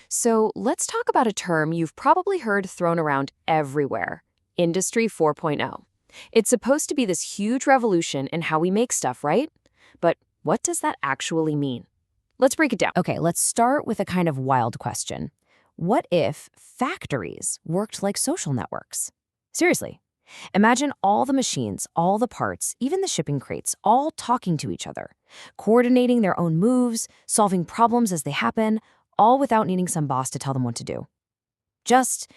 So let's talk about a term you've probably heard thrown around everywhere: Industry 4.0. It's supposed to be this huge revolution in how we make stuff, right? But what does that actually mean? Let's break it down. Okay, let's start with a kind of wild question. What if factories worked like social networks? Seriously, imagine all the machines, all the parts, even the shipping crates, all talking to each other, coordinating their own moves, solving problems as they happen, all without needing some boss to tell them what to do. Just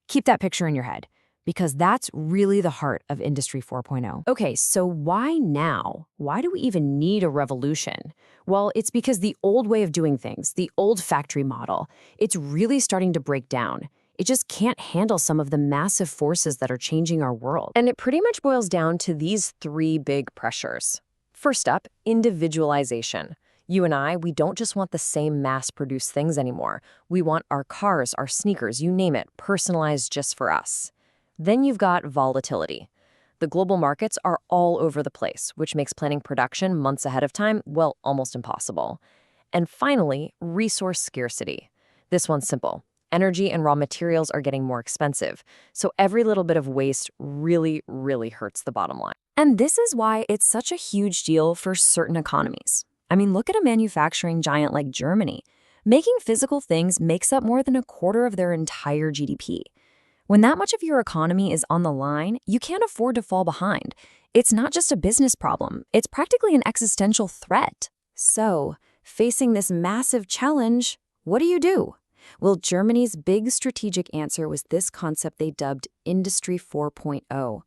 keep that picture in your head, because that's really the heart of Industry 4.0. Okay, so why now? Why do we even need a revolution? Well, it's because the old way of doing things, the old factory model, it's really starting to break down. It just can't handle some of the massive forces that are changing our world. And it pretty much boils down to these three big pressures. First up, individualization. You and I, we don't just want the same mass-produced things anymore. We want our cars, our sneakers, you name it, personalized just for us. Then you've got volatility. The global markets are all over the place, which makes planning production months ahead of time, well, almost impossible. And finally, resource scarcity. This one's simple. Energy and raw materials are getting more expensive, so every little bit of waste really, really hurts the bottom line. And this is why it's such a huge deal for certain economies. I mean, look at a manufacturing giant like Germany. Making physical things makes up more than a quarter of their entire GDP. When that much of your economy is on the line, you can't afford to fall behind. It's not just a business problem, it's practically an existential threat. So, facing this massive challenge, what do? Well, Germany's big strategic answer was this concept they dubbed Industry 4.0.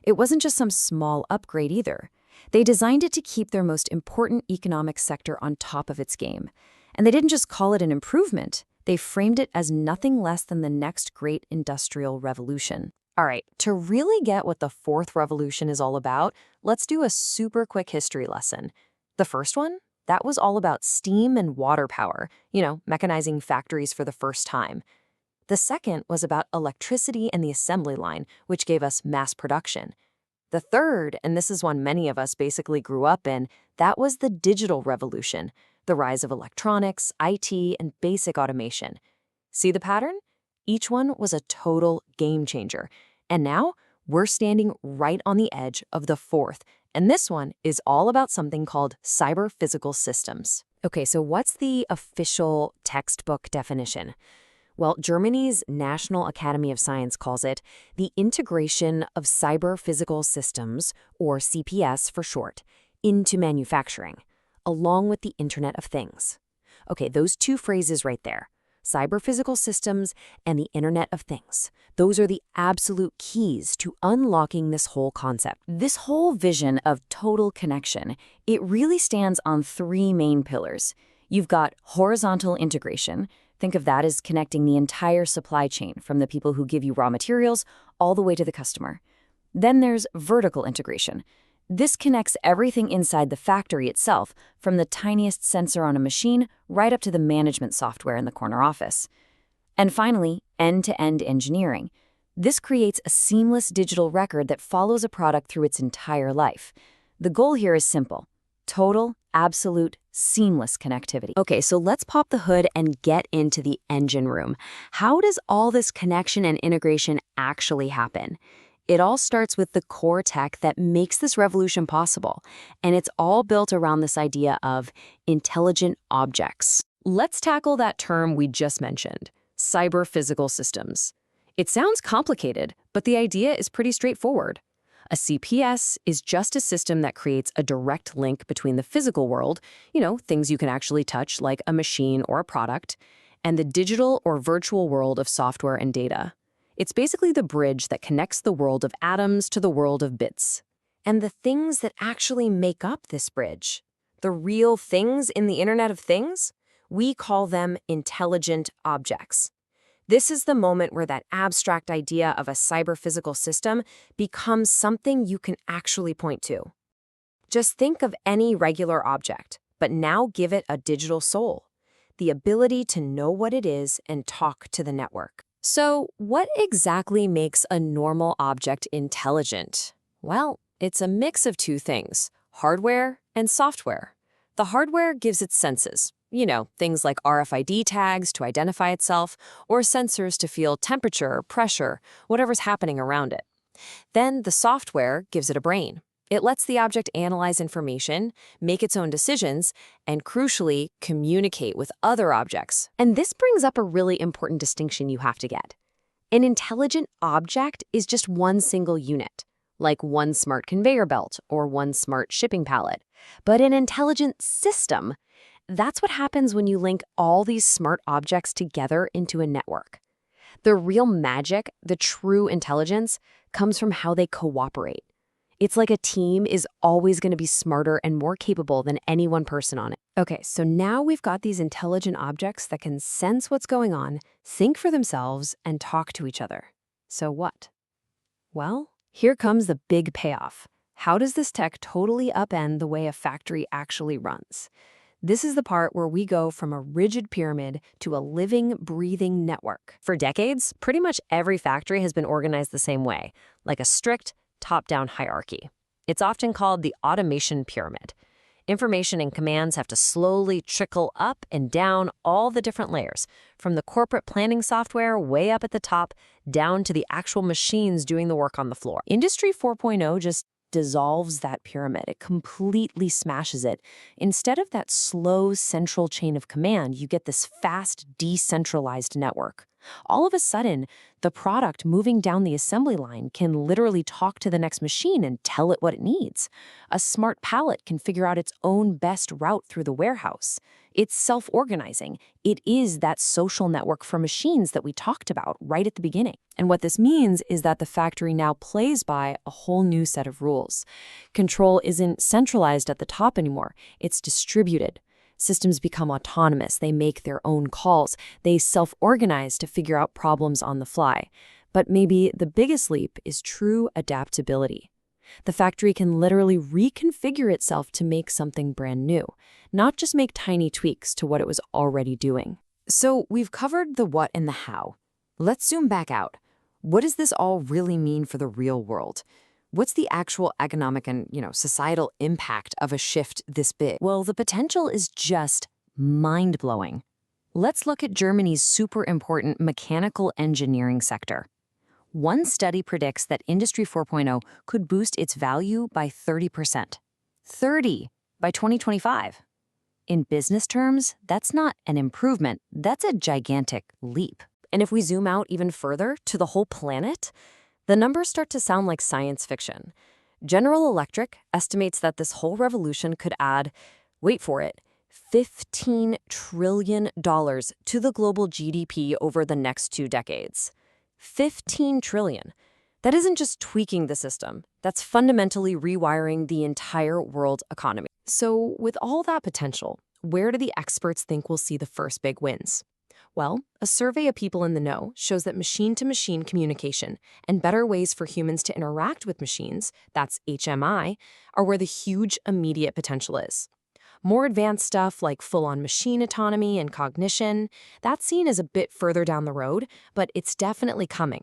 It wasn't just some small upgrade either. They designed it to keep their most important economic sector on top of its game. And they didn't just call it an improvement. They framed it as nothing less than the next great industrial revolution. All right, to really get what the fourth revolution is all about, let's do a super quick history lesson. The first one? That was all about steam and water power, mechanizing factories for the first time. The second was about electricity and the assembly line, which gave us mass production. The third, and this is one many of us basically grew up in, that was the digital revolution, the rise of electronics, IT, and basic automation. See the pattern? Each one was a total game changer. And now, we're standing right on the edge of the fourth, and this one is all about something called cyber-physical systems. Okay, so what's the official textbook definition? Well, Germany's National Academy of Science calls it the integration of cyber-physical systems, or CPS for short, into manufacturing, along with the Internet of Things. Okay, those two phrases right there, cyber-physical systems and the Internet of Things, those are the absolute keys to unlocking this whole concept. This whole vision of total connection, it really stands on three main pillars. You've got horizontal integration. Think of that as connecting the entire supply chain from the people who give you raw materials all the way to the customer. Then there's vertical integration. This connects everything inside the factory itself, from the tiniest sensor on a machine right up to the management software in the corner office. And finally, end-to-end engineering. This creates a seamless digital record that follows a product through its entire life. The goal here is simple: total, absolute, seamless connectivity. Okay, so let's pop the hood and get into the engine room. How does all this connection and integration actually happen? It all starts with the core tech that makes this revolution possible, and it's all built around this idea of intelligent objects. Let's tackle that term we just mentioned, cyber-physical systems. It sounds complicated, but the idea is pretty straightforward. A CPS is just a system that creates a direct link between the physical world, things you can actually touch like a machine or a product, and the digital or virtual world of software and data. It's basically the bridge that connects the world of atoms to the world of bits. And the things that actually make up this bridge, the real things in the Internet of Things, we call them intelligent objects. This is the moment where that abstract idea of a cyber-physical system becomes something you can actually point to. Just think of any regular object, but now give it a digital soul, the ability to know what it is and talk to the network. So, what exactly makes a normal object intelligent? Well, it's a mix of two things, hardware and software. The hardware gives it senses, Things like RFID tags to identify itself, or sensors to feel temperature, pressure, whatever's happening around it. Then the software gives it a brain. It lets the object analyze information, make its own decisions, and crucially, communicate with other objects. And this brings up a really important distinction you have to get. An intelligent object is just one single unit, like one smart conveyor belt or one smart shipping pallet. But an intelligent system, that's what happens when you link all these smart objects together into a network. The real magic, the true intelligence, comes from how they cooperate. It's like a team is always going to be smarter and more capable than any one person on it. Okay, so now we've got these intelligent objects that can sense what's going on, think for themselves, and talk to each other. So what? Well, here comes the big payoff. How does this tech totally upend the way a factory actually runs? This is the part where we go from a rigid pyramid to a living, breathing network. For decades, pretty much every factory has been organized the same way, like a strict, top-down hierarchy. It's often called the automation pyramid. Information and commands have to slowly trickle up and down all the different layers, from the corporate planning software way up at the top, down to the actual machines doing the work on the floor. Industry 4.0 just dissolves that pyramid. It completely smashes it. Instead of that slow central chain of command, you get this fast, decentralized network. All of a sudden, the product moving down the assembly line can literally talk to the next machine and tell it what it needs. A smart pallet can figure out its own best route through the warehouse. It's self-organizing. It is that social network for machines that we talked about right at the beginning. And what this means is that the factory now plays by a whole new set of rules. Control isn't centralized at the top anymore. It's distributed. Systems become autonomous. They make their own calls. They self-organize to figure out problems on the fly. But maybe the biggest leap is true adaptability. The factory can literally reconfigure itself to make something brand new, not just make tiny tweaks to what it was already doing. So we've covered the what and the how. Let's zoom back out. What does this all really mean for the real world? What's the actual economic and, societal impact of a shift this big? Well, the potential is just mind-blowing. Let's look at Germany's super important mechanical engineering sector. One study predicts that Industry 4.0 could boost its value by 30%. 30 by 2025. In business terms, that's not an improvement, that's a gigantic leap. And if we zoom out even further to the whole planet, the numbers start to sound like science fiction. General Electric estimates that this whole revolution could add, wait for it, $15 trillion to the global GDP over the next 2 decades. 15 trillion. That isn't just tweaking the system. That's fundamentally rewiring the entire world economy. So with all that potential, where do the experts think we'll see the first big wins? Well, a survey of people in the know shows that machine-to-machine communication and better ways for humans to interact with machines, that's HMI, are where the huge immediate potential is. More advanced stuff like full-on machine autonomy and cognition, that's seen as a bit further down the road, but it's definitely coming.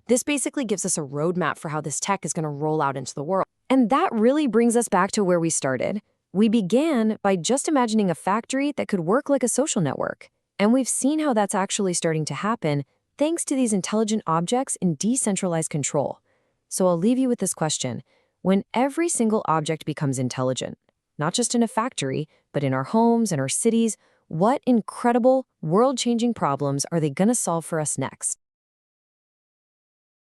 This basically gives us a roadmap for how this tech is going to roll out into the world. And that really brings us back to where we started. We began by just imagining a factory that could work like a social network. And we've seen how that's actually starting to happen thanks to these intelligent objects in decentralized control. So I'll leave you with this question. When every single object becomes intelligent, not just in a factory, but in our homes and our cities, what incredible, world-changing problems are they going to solve for us next?